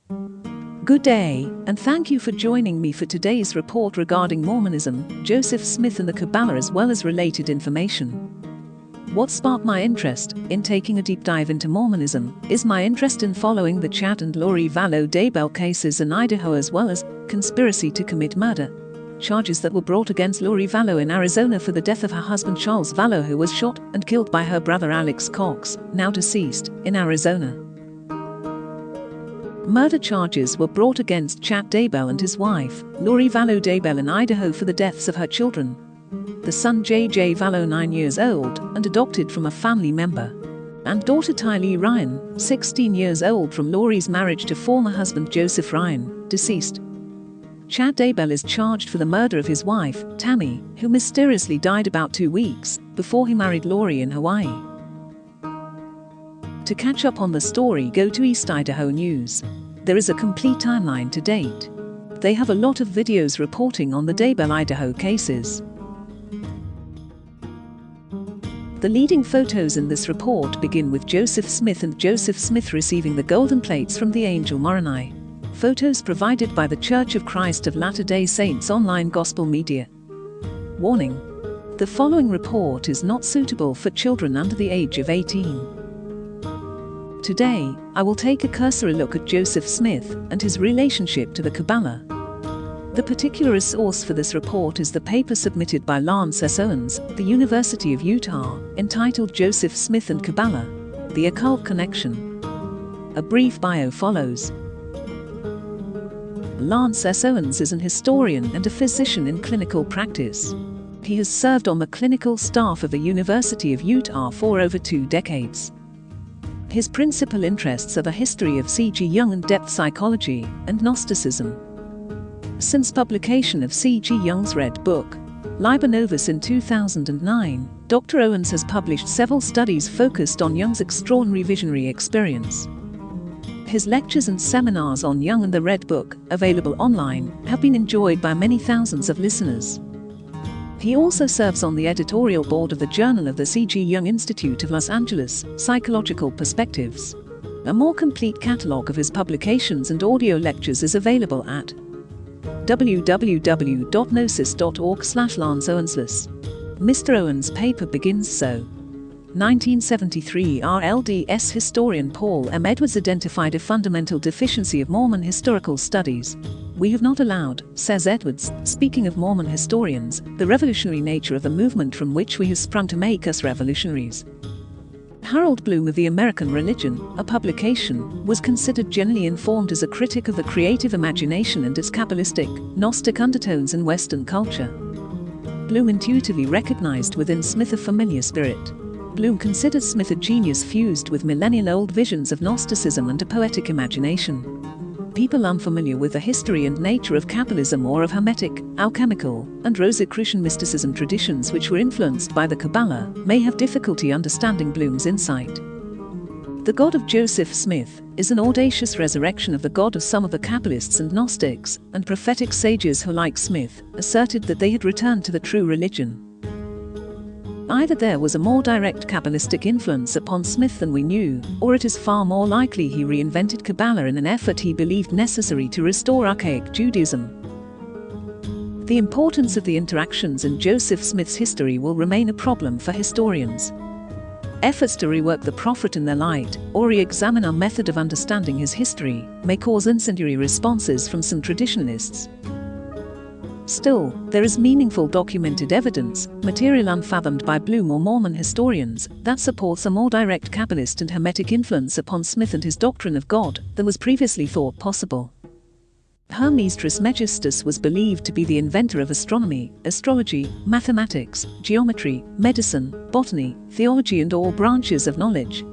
Good day, and thank you for joining me for today's report regarding Mormonism, Joseph Smith and the Kabbalah, as well as related information. What sparked my interest in taking a deep dive into Mormonism is my interest in following the Chad and Lori Vallow Daybell cases in Idaho, as well as conspiracy to commit murder charges that were brought against Lori Vallow in Arizona for the death of her husband Charles Vallow, who was shot and killed by her brother Alex Cox, now deceased, in Arizona. Murder charges were brought against Chad Daybell and his wife, Lori Vallow Daybell, in Idaho for the deaths of her children. The son J.J. Vallow, 9 years old and adopted from a family member, and daughter Tylee Ryan, 16 years old, from Lori's marriage to former husband Joseph Ryan, deceased. Chad Daybell is charged for the murder of his wife, Tammy, who mysteriously died about 2 weeks before he married Lori in Hawaii. To catch up on the story, go to East Idaho News. There is a complete timeline to date. They have a lot of videos reporting on the Daybell Idaho cases. The leading photos in this report begin with Joseph Smith and Joseph Smith receiving the golden plates from the angel Moroni. Photos provided by the Church of Christ of Latter-day Saints online gospel media. Warning: the following report is not suitable for children under the age of 18. Today, I will take a cursory look at Joseph Smith and his relationship to the Kabbalah. The particular source for this report is the paper submitted by Lance S. Owens, the University of Utah, entitled Joseph Smith and Kabbalah: The Occult Connection. A brief bio follows. Lance S. Owens is an historian and a physician in clinical practice. He has served on the clinical staff of the University of Utah for over 2 decades. His principal interests are the history of C.G. Jung and depth psychology and Gnosticism. Since publication of C.G. Jung's Red Book, Liber Novus, in 2009, Dr. Owens has published several studies focused on Jung's extraordinary visionary experience. His lectures and seminars on Jung and the Red Book, available online, have been enjoyed by many thousands of listeners. He also serves on the editorial board of the Journal of the C.G. Jung Institute of Los Angeles, Psychological Perspectives. A more complete catalog of his publications and audio lectures is available at www.gnosis.org/LanceOwensless. Mr. Owens' paper begins so. 1973 RLDS historian Paul M. Edwards identified a fundamental deficiency of Mormon historical studies. We have not allowed, says Edwards, speaking of Mormon historians, the revolutionary nature of the movement from which we have sprung to make us revolutionaries. Harold Bloom of The American Religion, a publication, was considered generally informed as a critic of the creative imagination and its Kabbalistic, Gnostic undertones in Western culture. Bloom intuitively recognized within Smith a familiar spirit. Bloom considered Smith a genius fused with millennial-old visions of Gnosticism and a poetic imagination. People unfamiliar with the history and nature of Kabbalism or of Hermetic, alchemical, and Rosicrucian mysticism traditions which were influenced by the Kabbalah may have difficulty understanding Bloom's insight. The God of Joseph Smith is an audacious resurrection of the God of some of the Kabbalists and Gnostics and prophetic sages who, like Smith, asserted that they had returned to the true religion. Either there was a more direct Kabbalistic influence upon Smith than we knew, or it is far more likely he reinvented Kabbalah in an effort he believed necessary to restore archaic Judaism. The importance of the interactions in Joseph Smith's history will remain a problem for historians. Efforts to rework the prophet in their light, or re-examine our method of understanding his history, may cause incendiary responses from some traditionalists. Still, there is meaningful documented evidence, material unfathomed by Bloom or Mormon historians, that supports a more direct Kabbalist and Hermetic influence upon Smith and his doctrine of God than was previously thought possible. Hermes Trismegistus was believed to be the inventor of astronomy, astrology, mathematics, geometry, medicine, botany, theology, and all branches of knowledge.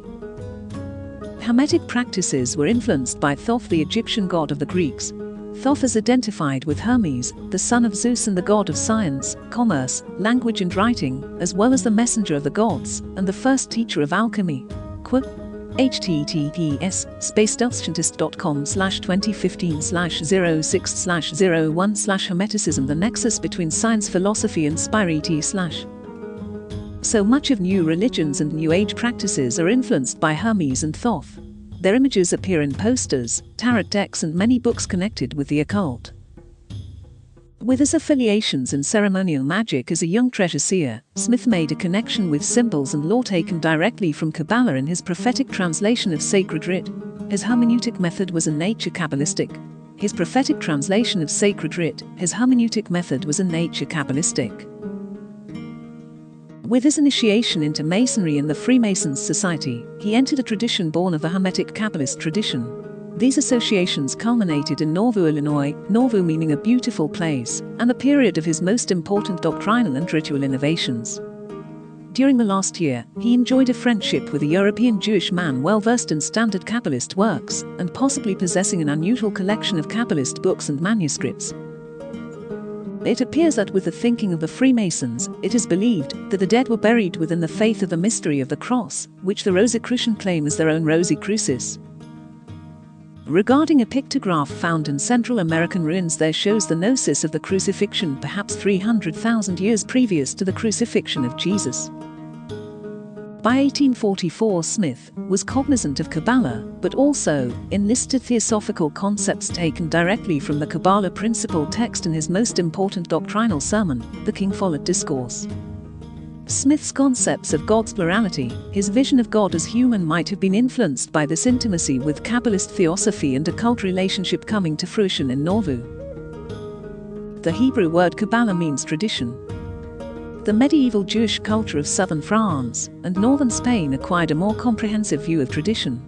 Hermetic practices were influenced by Thoth, the Egyptian god of the Greeks. Thoth is identified with Hermes, the son of Zeus and the god of science, commerce, language and writing, as well as the messenger of the gods, and the first teacher of alchemy. https://2015/06/01/Hermeticism, the nexus between science, philosophy and spirituality/. So much of new religions and New Age practices are influenced by Hermes and Thoth. Their images appear in posters, tarot decks and many books connected with the occult. With his affiliations in ceremonial magic as a young treasure seer, Smith made a connection with symbols and lore taken directly from Kabbalah in his prophetic translation of sacred writ. His hermeneutic method was in nature Kabbalistic. His prophetic translation of sacred writ, his hermeneutic method was in nature Kabbalistic. With his initiation into Masonry in the Freemasons Society, he entered a tradition born of the Hermetic Kabbalist tradition. These associations culminated in Nauvoo, Illinois, Nauvoo meaning a beautiful place, and the period of his most important doctrinal and ritual innovations. During the last year, he enjoyed a friendship with a European Jewish man well versed in standard Kabbalist works, and possibly possessing an unusual collection of Kabbalist books and manuscripts. It appears that with the thinking of the Freemasons, it is believed that the dead were buried within the faith of the mystery of the cross, which the Rosicrucian claim as their own Rosy Crucis. Regarding a pictograph found in Central American ruins, there shows the gnosis of the crucifixion perhaps 300,000 years previous to the crucifixion of Jesus. By 1844, Smith was cognizant of Kabbalah, but also enlisted theosophical concepts taken directly from the Kabbalah principal text in his most important doctrinal sermon, the King Follett Discourse. Smith's concepts of God's plurality, his vision of God as human, might have been influenced by this intimacy with Kabbalist theosophy and occult relationship coming to fruition in Nauvoo. The Hebrew word Kabbalah means tradition. The medieval Jewish culture of southern France and northern Spain acquired a more comprehensive view of tradition.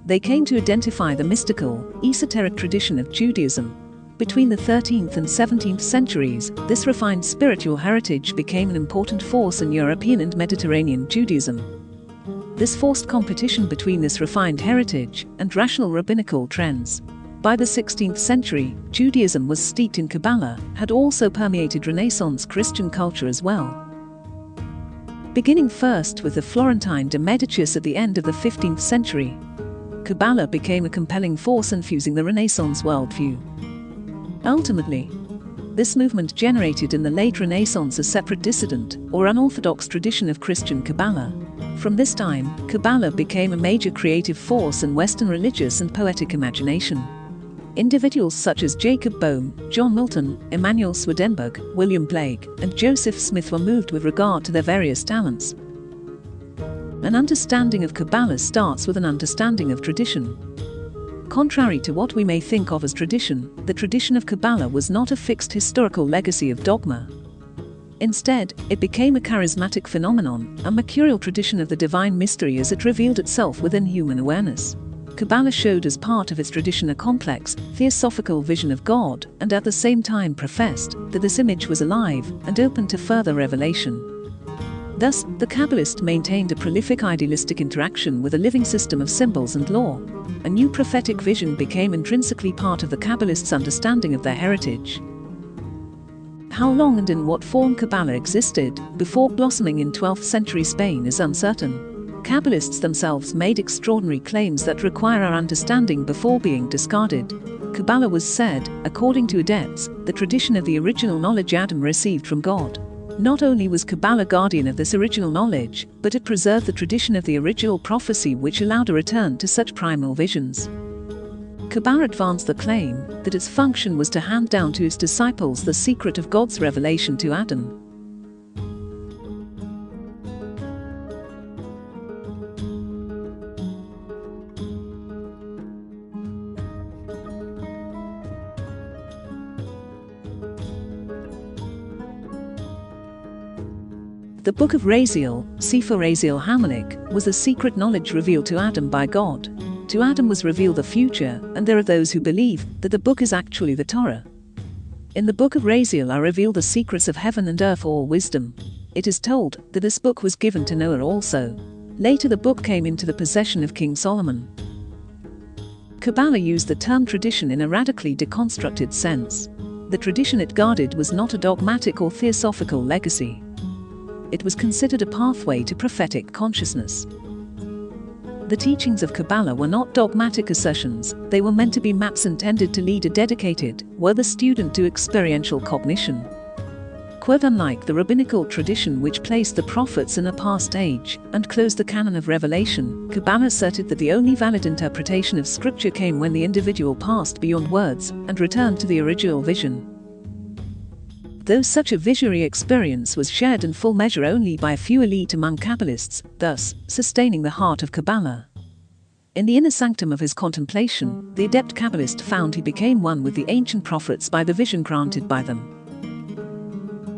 They came to identify the mystical, esoteric tradition of Judaism. Between the 13th and 17th centuries, this refined spiritual heritage became an important force in European and Mediterranean Judaism. This forced competition between this refined heritage and rational rabbinical trends. By the 16th century, Judaism was steeped in Kabbalah, had also permeated Renaissance Christian culture as well. Beginning first with the Florentine de Medicis at the end of the 15th century, Kabbalah became a compelling force infusing the Renaissance worldview. Ultimately, this movement generated in the late Renaissance a separate dissident or unorthodox tradition of Christian Kabbalah. From this time, Kabbalah became a major creative force in Western religious and poetic imagination. Individuals such as Jacob Boehme, John Milton, Emanuel Swedenborg, William Blake, and Joseph Smith were moved with regard to their various talents. An understanding of Kabbalah starts with an understanding of tradition. Contrary to what we may think of as tradition, the tradition of Kabbalah was not a fixed historical legacy of dogma. Instead, it became a charismatic phenomenon, a mercurial tradition of the divine mystery as it revealed itself within human awareness. Kabbalah showed as part of its tradition a complex, theosophical vision of God, and at the same time professed that this image was alive and open to further revelation. Thus, the Kabbalist maintained a prolific idealistic interaction with a living system of symbols and lore. A new prophetic vision became intrinsically part of the Kabbalists' understanding of their heritage. How long and in what form Kabbalah existed before blossoming in 12th century Spain is uncertain. Kabbalists themselves made extraordinary claims that require our understanding before being discarded. Kabbalah was said, according to adepts, the tradition of the original knowledge Adam received from God. Not only was Kabbalah guardian of this original knowledge, but it preserved the tradition of the original prophecy which allowed a return to such primal visions. Kabbalah advanced the claim that its function was to hand down to its disciples the secret of God's revelation to Adam. The Book of Raziel, Sefer Raziel Hamelech, was the secret knowledge revealed to Adam by God. To Adam was revealed the future, and there are those who believe that the book is actually the Torah. In the Book of Raziel are revealed the secrets of heaven and earth, all wisdom. It is told that this book was given to Noah also. Later the book came into the possession of King Solomon. Kabbalah used the term tradition in a radically deconstructed sense. The tradition it guarded was not a dogmatic or theosophical legacy. It was considered a pathway to prophetic consciousness. The teachings of Kabbalah were not dogmatic assertions, they were meant to be maps intended to lead a dedicated, worthy student to experiential cognition. Quote, unlike the rabbinical tradition which placed the prophets in a past age and closed the canon of revelation, Kabbalah asserted that the only valid interpretation of scripture came when the individual passed beyond words and returned to the original vision. Though such a visionary experience was shared in full measure only by a few elite among Kabbalists, thus sustaining the heart of Kabbalah. In the inner sanctum of his contemplation, the adept Kabbalist found he became one with the ancient prophets by the vision granted by them.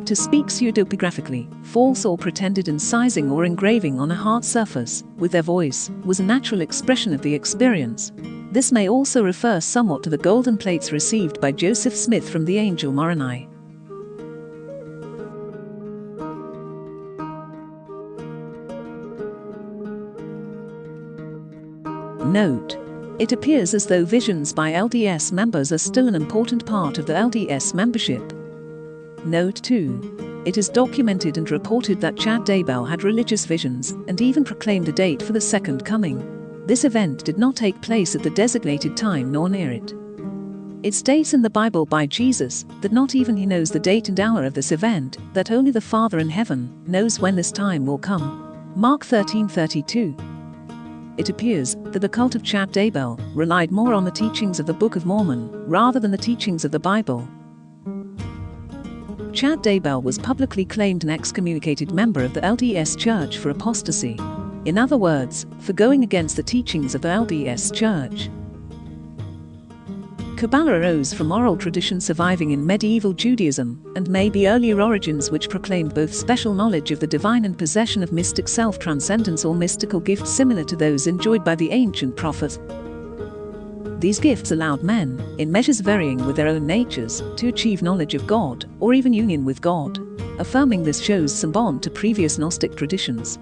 To speak pseudepigraphically, false or pretended incising or engraving on a hard surface, with their voice, was a natural expression of the experience. This may also refer somewhat to the golden plates received by Joseph Smith from the angel Moroni. Note: it appears as though visions by LDS members are still an important part of the LDS membership. Note 2. It is documented and reported that Chad Daybell had religious visions and even proclaimed a date for the Second Coming. This event did not take place at the designated time nor near it. It states in the Bible by Jesus that not even he knows the date and hour of this event, that only the Father in heaven knows when this time will come. Mark 13:32. It appears that the cult of Chad Daybell relied more on the teachings of the Book of Mormon rather than the teachings of the Bible. Chad Daybell was publicly claimed an excommunicated member of the LDS Church for apostasy. In other words, for going against the teachings of the LDS Church. Kabbalah arose from oral tradition surviving in medieval Judaism, and may be earlier origins which proclaimed both special knowledge of the divine and possession of mystic self-transcendence or mystical gifts similar to those enjoyed by the ancient prophets. These gifts allowed men, in measures varying with their own natures, to achieve knowledge of God, or even union with God. Affirming this shows some bond to previous Gnostic traditions.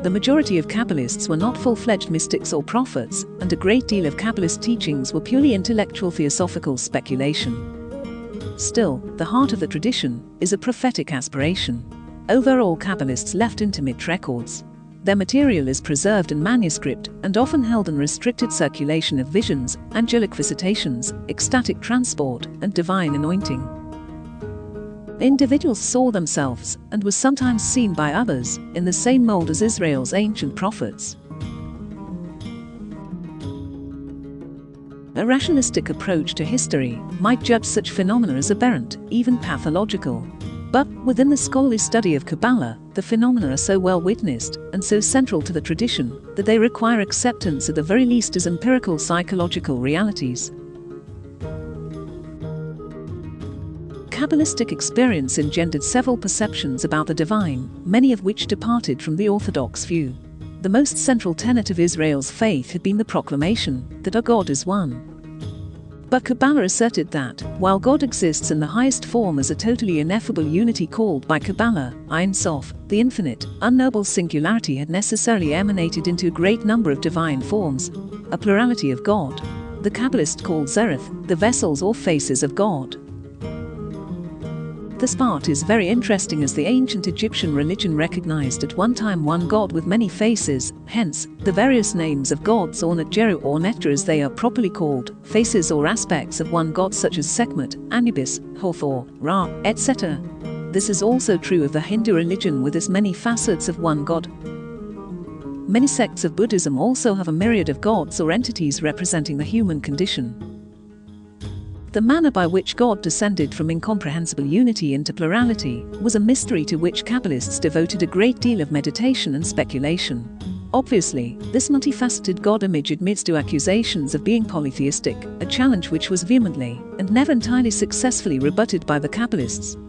The majority of Kabbalists were not full-fledged mystics or prophets, and a great deal of Kabbalist teachings were purely intellectual theosophical speculation. Still, the heart of the tradition is a prophetic aspiration. Overall, Kabbalists left intimate records. Their material is preserved in manuscript and often held in restricted circulation of visions, angelic visitations, ecstatic transport, and divine anointing. Individuals saw themselves, and were sometimes seen by others, in the same mold as Israel's ancient prophets. A rationalistic approach to history might judge such phenomena as aberrant, even pathological. But, within the scholarly study of Kabbalah, the phenomena are so well witnessed, and so central to the tradition, that they require acceptance at the very least as empirical psychological realities. Kabbalistic experience engendered several perceptions about the divine, many of which departed from the orthodox view. The most central tenet of Israel's faith had been the proclamation that our God is one. But Kabbalah asserted that, while God exists in the highest form as a totally ineffable unity called by Kabbalah, Ein Sof, the infinite, unknowable singularity had necessarily emanated into a great number of divine forms, a plurality of God. The Kabbalist called Zereth, the vessels or faces of God. This part is very interesting as the ancient Egyptian religion recognized at one time one god with many faces, hence, the various names of gods or Netjeru or Neter as they are properly called, faces or aspects of one god such as Sekhmet, Anubis, Hathor, Ra, etc. This is also true of the Hindu religion with its many facets of one god. Many sects of Buddhism also have a myriad of gods or entities representing the human condition. The manner by which God descended from incomprehensible unity into plurality was a mystery to which Kabbalists devoted a great deal of meditation and speculation. Obviously, this multifaceted God image admits to accusations of being polytheistic, a challenge which was vehemently, and never entirely successfully rebutted by the Kabbalists.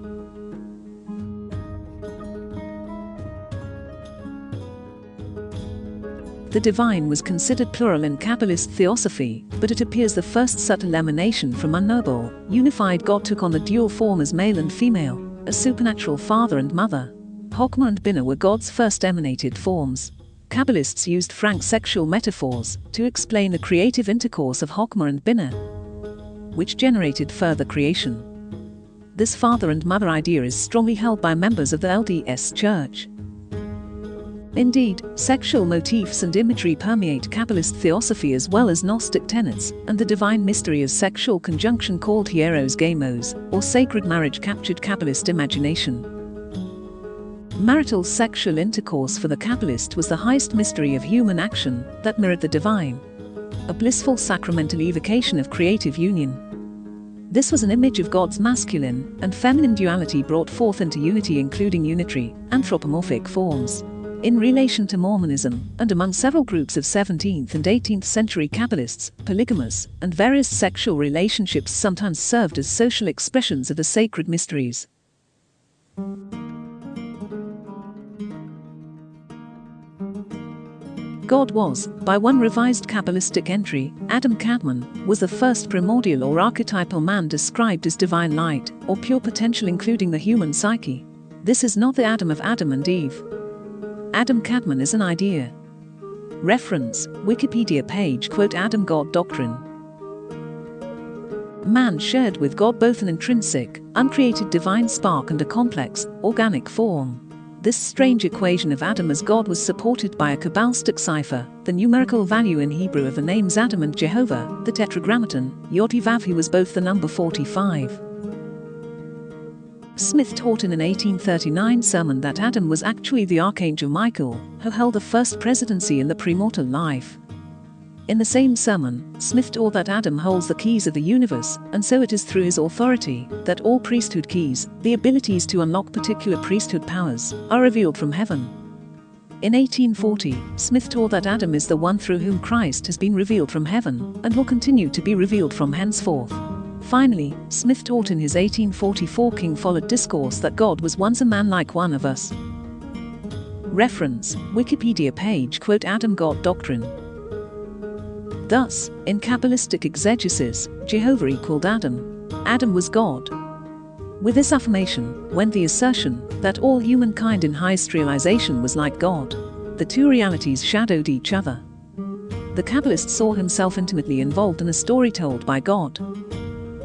The divine was considered plural in Kabbalist theosophy, but it appears the first subtle emanation from unknowable, unified God took on the dual form as male and female, a supernatural father and mother. Chokmah and Binah were God's first emanated forms. Kabbalists used frank sexual metaphors to explain the creative intercourse of Chokmah and Binah, which generated further creation. This father and mother idea is strongly held by members of the LDS Church. Indeed, sexual motifs and imagery permeate Kabbalist theosophy as well as Gnostic tenets, and the divine mystery of sexual conjunction called hieros gamos, or sacred marriage, captured Kabbalist imagination. Marital sexual intercourse for the Kabbalist was the highest mystery of human action that mirrored the divine, a blissful sacramental evocation of creative union. This was an image of God's masculine and feminine duality brought forth into unity, including unitary, anthropomorphic forms. In relation to Mormonism, and among several groups of 17th and 18th century Kabbalists, polygamous and various sexual relationships sometimes served as social expressions of the sacred mysteries. God was, by one revised Kabbalistic entry, Adam Kadmon, was the first primordial or archetypal man described as divine light, or pure potential including the human psyche. This is not the Adam of Adam and Eve. Adam Kadmon is an idea. Reference, Wikipedia page, quote, Adam God doctrine. Man shared with God both an intrinsic, uncreated divine spark and a complex, organic form. This strange equation of Adam as God was supported by a Kabbalistic cipher, the numerical value in Hebrew of the names Adam and Jehovah, the Tetragrammaton, Yod-Vav, who was both the number 45. Smith taught in an 1839 sermon that Adam was actually the Archangel Michael, who held the first presidency in the premortal life. In the same sermon, Smith taught that Adam holds the keys of the universe, and so it is through his authority that all priesthood keys, the abilities to unlock particular priesthood powers, are revealed from heaven. In 1840, Smith taught that Adam is the one through whom Christ has been revealed from heaven, and will continue to be revealed from henceforth. Finally, Smith taught in his 1844 King Follett discourse that God was once a man like one of us. Reference, Wikipedia page, quote, Adam God doctrine. Thus, in Kabbalistic exegesis, Jehovah equaled Adam. Adam was God. With this affirmation went the assertion that all humankind in highest realization was like God. The two realities shadowed each other. The Kabbalist saw himself intimately involved in a story told by God.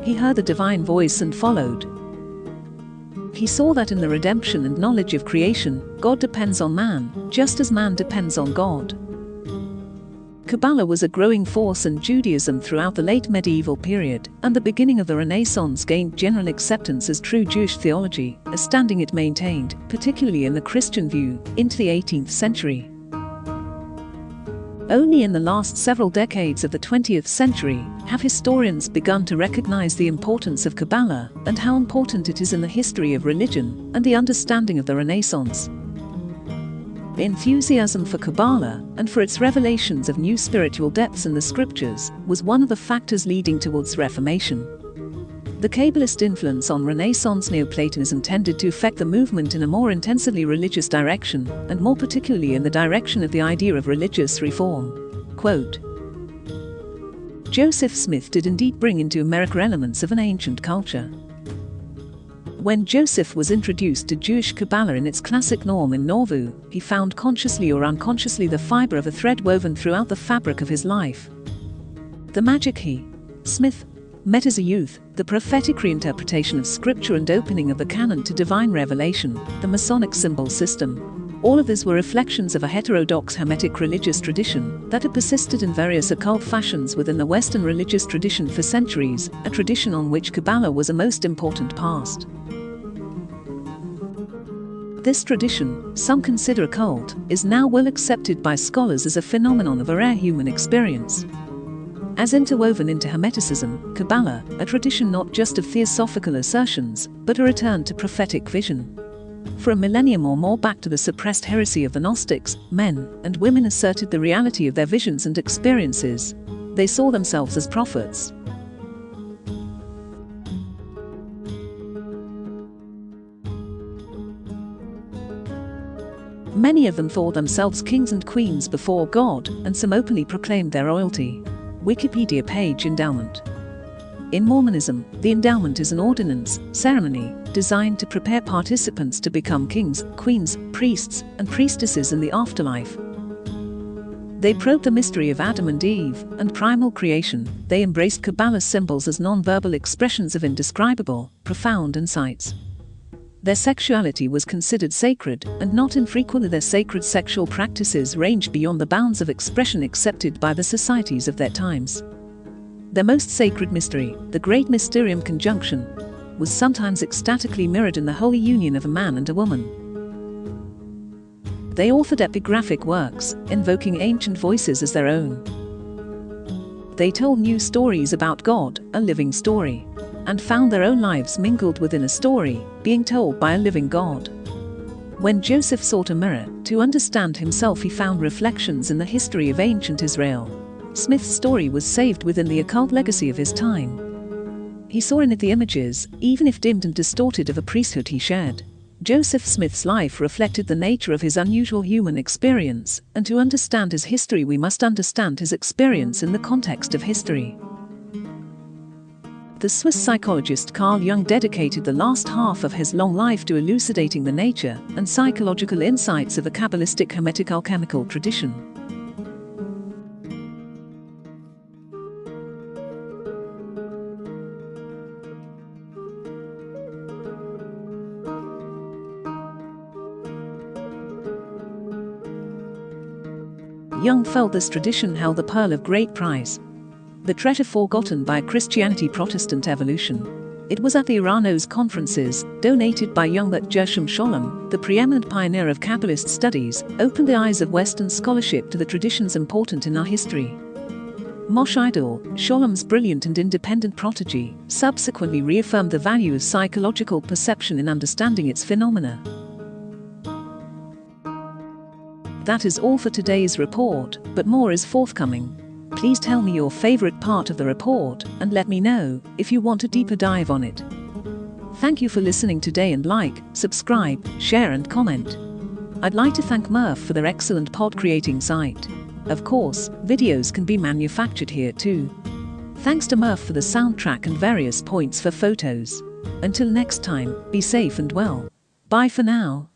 He heard the divine voice and followed. He saw that in the redemption and knowledge of creation, God depends on man, just as man depends on God. Kabbalah was a growing force in Judaism throughout the late medieval period, and the beginning of the Renaissance gained general acceptance as true Jewish theology, a standing it maintained, particularly in the Christian view, into the 18th century. Only in the last several decades of the 20th century have historians begun to recognize the importance of Kabbalah and how important it is in the history of religion and the understanding of the Renaissance. The enthusiasm for Kabbalah and for its revelations of new spiritual depths in the scriptures was one of the factors leading towards Reformation. The Kabbalist influence on Renaissance Neoplatonism tended to affect the movement in a more intensively religious direction, and more particularly in the direction of the idea of religious reform. Quote, Joseph Smith did indeed bring into America elements of an ancient culture. When Joseph was introduced to Jewish Kabbalah in its classic norm in Nauvoo, he found consciously or unconsciously the fiber of a thread woven throughout the fabric of his life. The magic he, Smith, met as a youth, the prophetic reinterpretation of scripture and opening of the canon to divine revelation, the Masonic symbol system. All of these were reflections of a heterodox Hermetic religious tradition that had persisted in various occult fashions within the Western religious tradition for centuries, a tradition on which Kabbalah was a most important past. This tradition, some consider occult, is now well accepted by scholars as a phenomenon of a rare human experience. As interwoven into Hermeticism, Kabbalah, a tradition not just of theosophical assertions, but a return to prophetic vision. For a millennium or more back to the suppressed heresy of the Gnostics, men and women asserted the reality of their visions and experiences. They saw themselves as prophets. Many of them thought themselves kings and queens before God, and some openly proclaimed their royalty. Wikipedia page endowment. In Mormonism, the endowment is an ordinance, ceremony, designed to prepare participants to become kings, queens, priests, and priestesses in the afterlife. They probed the mystery of Adam and Eve and primal creation. They embraced Kabbalah symbols as non-verbal expressions of indescribable, profound insights. Their sexuality was considered sacred, and not infrequently their sacred sexual practices ranged beyond the bounds of expression accepted by the societies of their times. Their most sacred mystery, the Great Mysterium Conjunction, was sometimes ecstatically mirrored in the holy union of a man and a woman. They authored epigraphic works, invoking ancient voices as their own. They told new stories about God, a living story, and found their own lives mingled within a story, being told by a living God. When Joseph sought a mirror to understand himself, he found reflections in the history of ancient Israel. Smith's story was saved within the occult legacy of his time. He saw in it the images, even if dimmed and distorted, of a priesthood he shared. Joseph Smith's life reflected the nature of his unusual human experience, and to understand his history we must understand his experience in the context of history. The Swiss psychologist Carl Jung dedicated the last half of his long life to elucidating the nature and psychological insights of the Kabbalistic Hermetic alchemical tradition. Jung felt this tradition held the pearl of great price, the treasure forgotten by Christianity Protestant evolution. It was at the Uranos conferences, donated by Jung, that Gershom Scholem, the preeminent pioneer of Kabbalist studies, opened the eyes of Western scholarship to the traditions important in our history. Moshe Idol, Scholem's brilliant and independent protege, subsequently reaffirmed the value of psychological perception in understanding its phenomena. That is all for today's report, but more is forthcoming. Please tell me your favorite part of the report and let me know if you want a deeper dive on it. Thank you for listening today, and like, subscribe, share and comment. I'd like to thank Murph for their excellent pod creating site. Of course, videos can be manufactured here too. Thanks to Murph for the soundtrack and various points for photos. Until next time, be safe and well. Bye for now.